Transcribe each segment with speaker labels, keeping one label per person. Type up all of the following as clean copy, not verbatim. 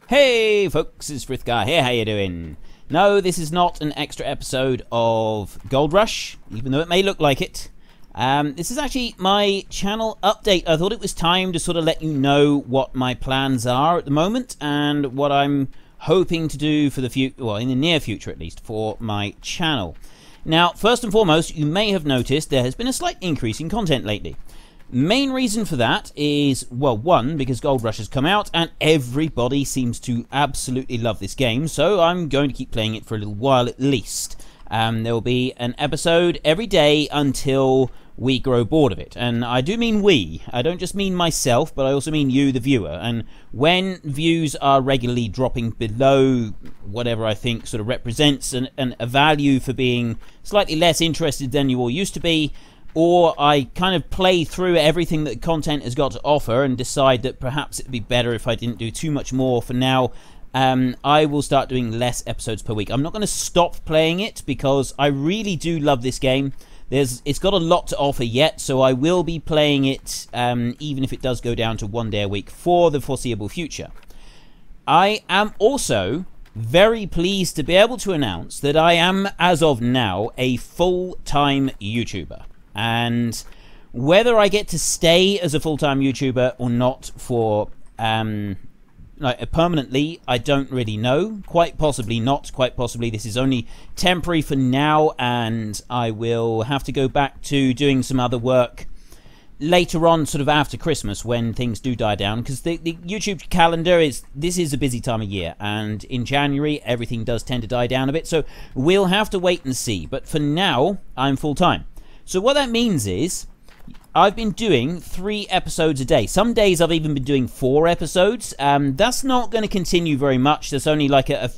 Speaker 1: Hey folks, it's Frithgar here, how you doing? No, this is not an extra episode of Gold Rush, even though it may look like it. This is actually my channel update. I thought it was time to sort of let you know what my plans are at the moment and what I'm hoping to do for the future, well, in the near future at least, for my channel. Now, first and foremost, you may have noticed there has been a slight increase in content lately. Main reason for that is, well, one, because Gold Rush has come out and everybody seems to absolutely love this game, so I'm going to keep playing it for a little while at least. There will be an episode every day until we grow bored of it, and I do mean we. I don't just mean myself, but I also mean you, the viewer. And when views are regularly dropping below whatever I think sort of represents a value for being slightly less interested than you all used to be, or I kind of play through everything that content has got to offer and decide that perhaps it'd be better if I didn't do too much more for now, I will start doing less episodes per week. I'm not going to stop playing it because I really do love this game. It's got a lot to offer yet, so I will be playing it even if it does go down to one day a week for the foreseeable future. I am also very pleased to be able to announce that I am, as of now, a full-time YouTuber. And whether I get to stay as a full-time YouTuber or not for permanently, I don't really know. Quite possibly not. Quite possibly this is only temporary for now, and I will have to go back to doing some other work later on, sort of after Christmas, when things do die down, because the YouTube calendar this is a busy time of year, and in January everything does tend to die down a bit, so we'll have to wait and see. But for now, I'm full-time. So what that means is I've been doing 3 episodes a day. Some days I've even been doing 4 episodes. That's not going to continue very much. There's only like a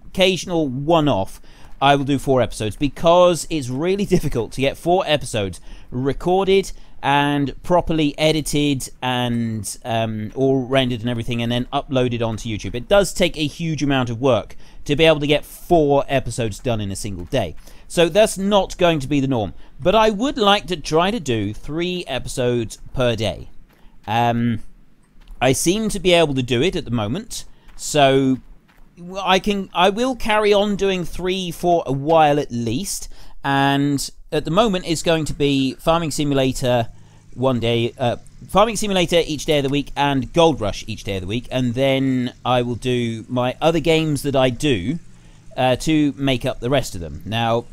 Speaker 1: occasional one-off. I will do 4 episodes because it's really difficult to get 4 episodes recorded and properly edited and all rendered and everything, and then uploaded onto YouTube. It does take a huge amount of work to be able to get 4 episodes done in a single day. So that's not going to be the norm. But I would like to try to do 3 episodes per day. I seem to be able to do it at the moment. So I will carry on doing 3 for a while at least. And at the moment it's going to be Farming Simulator one day, Farming Simulator each day of the week, and Gold Rush each day of the week. And then I will do my other games that I do to make up the rest of them. Now,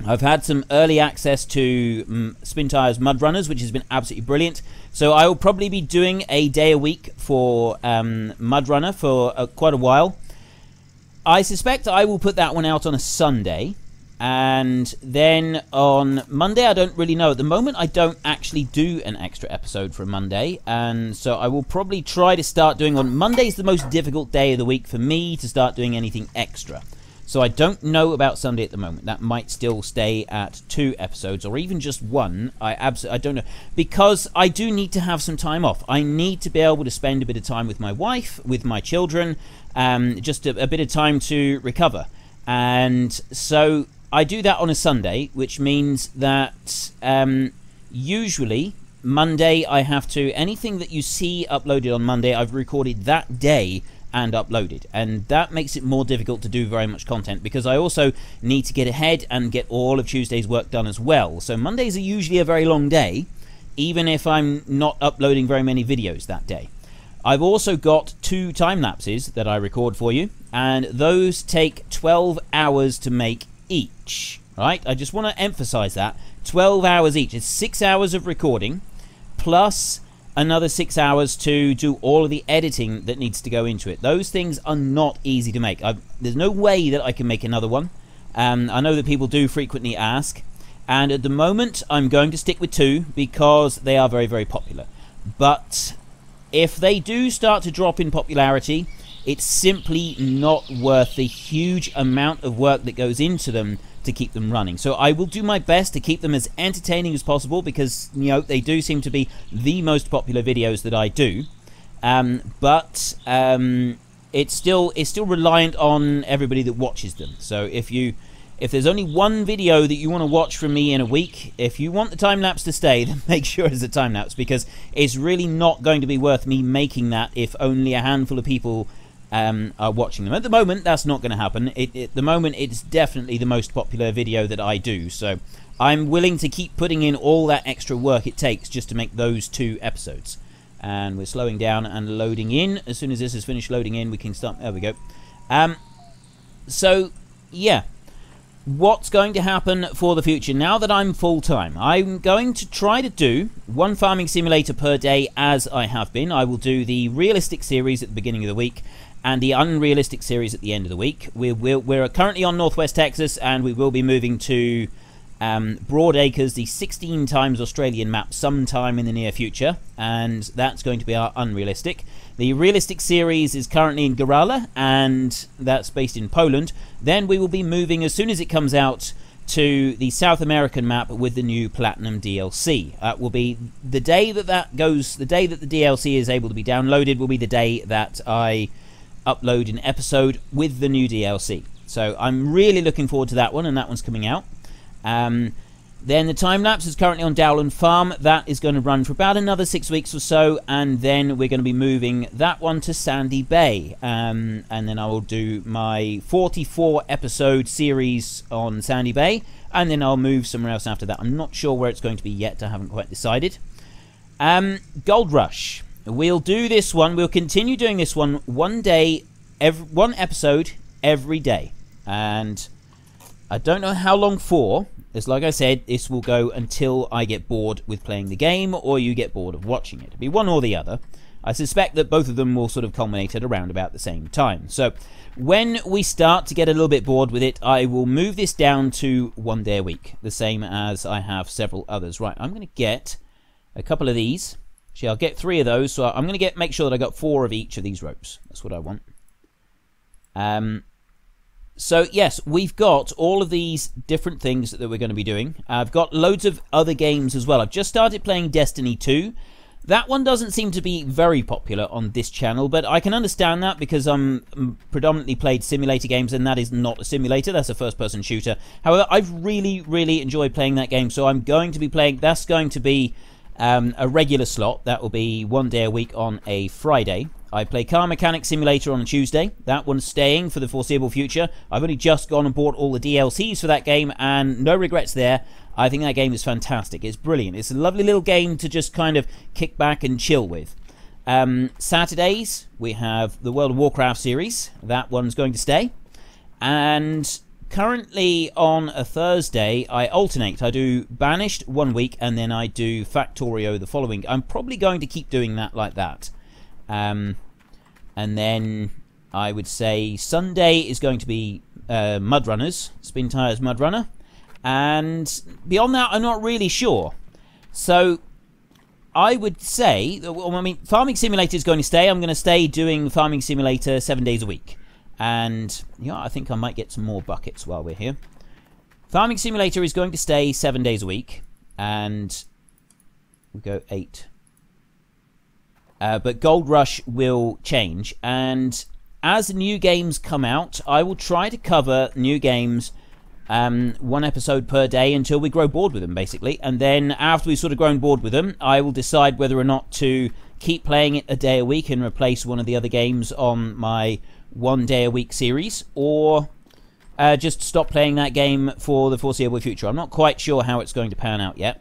Speaker 1: I've had some early access to Spin Tire's Mud Runners, which has been absolutely brilliant. So I will probably be doing a day a week for Mud Runner for quite a while. I suspect I will put that one out on a Sunday. And then on Monday, I don't really know. At the moment, I don't actually do an extra episode for Monday. And so I will probably try to start doing on Monday's the most difficult day of the week for me to start doing anything extra. So I don't know about Sunday at the moment. That might still stay at 2 episodes or even just 1. I don't know. Because I do need to have some time off. I need to be able to spend a bit of time with my wife, with my children, just a bit of time to recover. And so I do that on a Sunday, which means that usually Monday I have to, anything that you see uploaded on Monday, I've recorded that day and uploaded, and that makes it more difficult to do very much content because I also need to get ahead and get all of Tuesday's work done as well. So Mondays are usually a very long day, even if I'm not uploading very many videos that day. I've also got 2 time lapses that I record for you, and those take 12 hours to make each. Right? I just want to emphasize that 12 hours each. It's 6 hours of recording plus another 6 hours to do all of the editing that needs to go into it. Those things are not easy to make. There's no way that I can make another one. I know that people do frequently ask, and at the moment I'm going to stick with 2 because they are very, very popular. But if they do start to drop in popularity, it's simply not worth the huge amount of work that goes into them to keep them running. So I will do my best to keep them as entertaining as possible because, you know, they do seem to be the most popular videos that I do. But it's still reliant on everybody that watches them. So if there's only one video that you want to watch from me in a week, if you want the time lapse to stay, then make sure it's a time lapse, because it's really not going to be worth me making that if only a handful of people are watching them. At the moment, that's not going to happen. At the moment, it's definitely the most popular video that I do, so I'm willing to keep putting in all that extra work it takes just to make those 2 episodes. And we're slowing down and loading in. As soon as this is finished loading in, we can start. There we go. So, yeah. What's going to happen for the future? Now that I'm full-time, I'm going to try to do 1 farming simulator per day as I have been. I will do the realistic series at the beginning of the week and the unrealistic series at the end of the week. We're currently on Northwest Texas, and we will be moving to Broadacres, the 16 times Australian map, sometime in the near future, and that's going to be our unrealistic. The realistic series is currently in Gorala, and that's based in Poland. Then we will be moving, as soon as it comes out, to the South American map with the new Platinum DLC. That will be the day that goes, the day that the DLC is able to be downloaded will be the day that I upload an episode with the new DLC. So I'm really looking forward to that one, and that one's coming out. Then the time lapse is currently on Dowland Farm. That is going to run for about another 6 weeks or so, and then we're going to be moving that one to Sandy Bay. And then I will do my 44 episode series on Sandy Bay, and then I'll move somewhere else after that. I'm not sure where it's going to be yet. I haven't quite decided. Gold Rush. We'll do this one. We'll continue doing this one one episode every day. And I don't know how long for. It's like I said, this will go until I get bored with playing the game, or you get bored of watching it. It'll be one or the other. I suspect that both of them will sort of culminate at around about the same time. So when we start to get a little bit bored with it, I will move this down to 1 day a week, the same as I have several others. Right, I'm going to get a couple of these. Actually, I'll get 3 of those, so I'm going to make sure that I got 4 of each of these ropes. That's what I want. So, yes, we've got all of these different things that we're going to be doing. I've got loads of other games as well. I've just started playing Destiny 2. That one doesn't seem to be very popular on this channel, but I can understand that because I'm predominantly played simulator games, and that is not a simulator. That's a first-person shooter. However, I've really, really enjoyed playing that game, so I'm going to be playing... That's going to be a regular slot. That will be 1 day a week on a Friday. I play Car Mechanic Simulator on a Tuesday. That one's staying for the foreseeable future. I've only just gone and bought all the DLCs for that game, and no regrets there. I think that game is fantastic. It's brilliant. It's a lovely little game to just kind of kick back and chill with. Saturdays, we have the World of Warcraft series. That one's going to stay. And currently on a Thursday, I alternate. I do Banished 1 week, and then I do Factorio the following. I'm probably going to keep doing that like that. And then I would say Sunday is going to be Mud Runners, Spin Tires Mud Runner, and beyond that I'm not really sure. So I would say, well, I mean, Farming Simulator is going to stay. I'm going to stay doing Farming Simulator 7 days a week, and yeah, I think I might get some more buckets while we're here. Farming Simulator is going to stay 7 days a week, and we go 8. But Gold Rush will change, and as new games come out, I will try to cover new games 1 episode per day until we grow bored with them, basically. And then after we've sort of grown bored with them, I will decide whether or not to keep playing it a day a week and replace one of the other games on my 1 day a week series, or just stop playing that game for the foreseeable future. I'm not quite sure how it's going to pan out yet.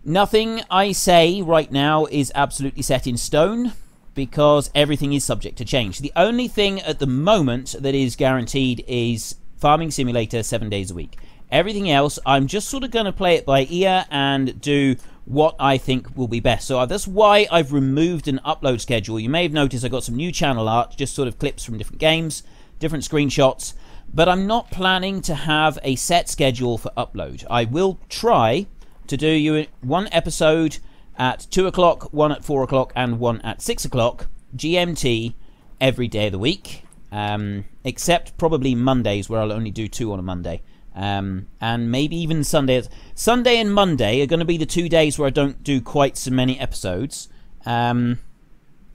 Speaker 1: Nothing I say right now is absolutely set in stone, because everything is subject to change. The only thing at the moment that is guaranteed is Farming Simulator 7 days a week. Everything else, I'm just sort of going to play it by ear and do what I think will be best. So that's why I've removed an upload schedule. You may have noticed I got some new channel art, just sort of clips from different games, different screenshots, but I'm not planning to have a set schedule for upload. I will try to do you 1 episode at 2 o'clock, 1 at 4 o'clock, and 1 at 6 o'clock GMT every day of the week, except probably Mondays, where I'll only do 2 on a Monday, and maybe even Sundays. Sunday and Monday are going to be the 2 days where I don't do quite so many episodes, and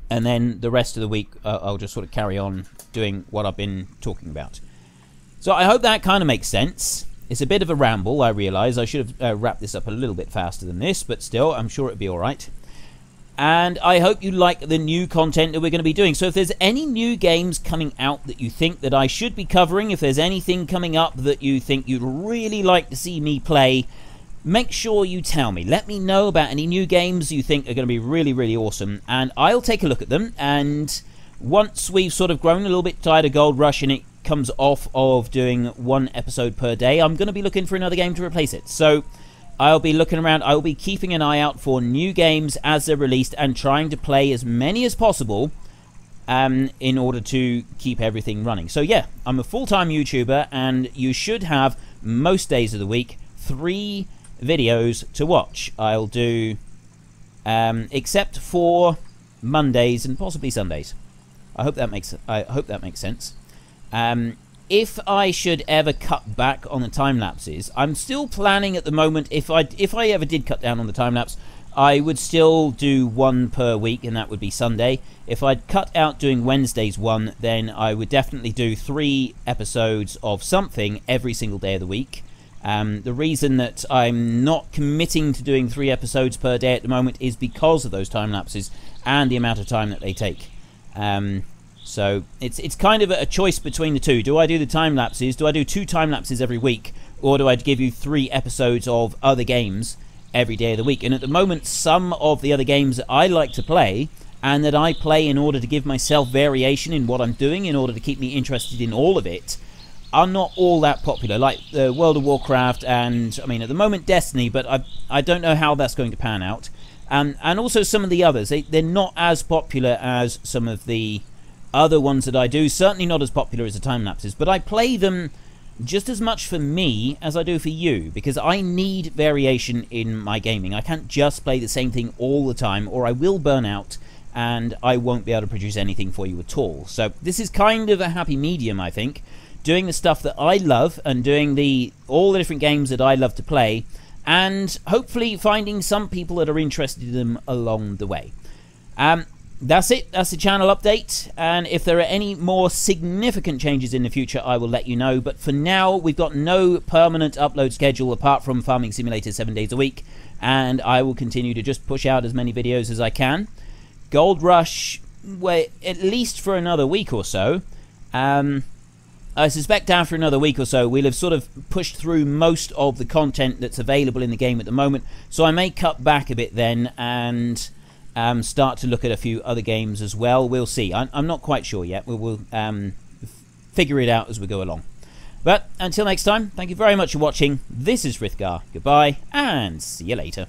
Speaker 1: then the rest of the week I'll just sort of carry on doing what I've been talking about. So I hope that kind of makes sense. It's a bit of a ramble, I realise. I should have wrapped this up a little bit faster than this, but still, I'm sure it'll be alright. And I hope you like the new content that we're going to be doing. So if there's any new games coming out that you think that I should be covering, if there's anything coming up that you think you'd really like to see me play, make sure you tell me. Let me know about any new games you think are going to be really, really awesome, and I'll take a look at them. And once we've sort of grown a little bit tired of Gold Rush and it comes off of doing 1 episode per day, I'm going to be looking for another game to replace it. So I'll be looking around. I'll be keeping an eye out for new games as they're released and trying to play as many as possible in order to keep everything running. So yeah, I'm a full-time YouTuber, and you should have, most days of the week, 3 videos to watch. I'll do, except for Mondays and possibly Sundays. I hope that makes sense. If I should ever cut back on the time lapses, I'm still planning at the moment, if I ever did cut down on the time lapse, I would still do 1 per week, and that would be Sunday. If I'd cut out doing Wednesday's 1, then I would definitely do 3 episodes of something every single day of the week. The reason that I'm not committing to doing 3 episodes per day at the moment is because of those time lapses and the amount of time that they take. So it's kind of a choice between the two. Do I do the time lapses? Do I do 2 time lapses every week? Or do I give you 3 episodes of other games every day of the week? And at the moment, some of the other games that I like to play, and that I play in order to give myself variation in what I'm doing, in order to keep me interested in all of it, are not all that popular. Like World of Warcraft and, I mean, at the moment, Destiny, but I don't know how that's going to pan out. And also some of the others. They're not as popular as some of the other ones that I do, certainly not as popular as the time lapses, but I play them just as much for me as I do for you, because I need variation in my gaming. I can't just play the same thing all the time, or I will burn out and I won't be able to produce anything for you at all. So this is kind of a happy medium, I think, doing the stuff that I love and doing all the different games that I love to play, and hopefully finding some people that are interested in them along the way. That's it. That's the channel update, and if there are any more significant changes in the future, I will let you know. But for now, we've got no permanent upload schedule apart from Farming Simulator 7 days a week, and I will continue to just push out as many videos as I can. Gold Rush, well, at least for another week or so. I suspect after another week or so, we'll have sort of pushed through most of the content that's available in the game at the moment, so I may cut back a bit then and start to look at a few other games as well. We'll see. I'm not quite sure yet. We'll figure it out as we go along. But until next time, thank you very much for watching. This is Frithgar. Goodbye, and see you later.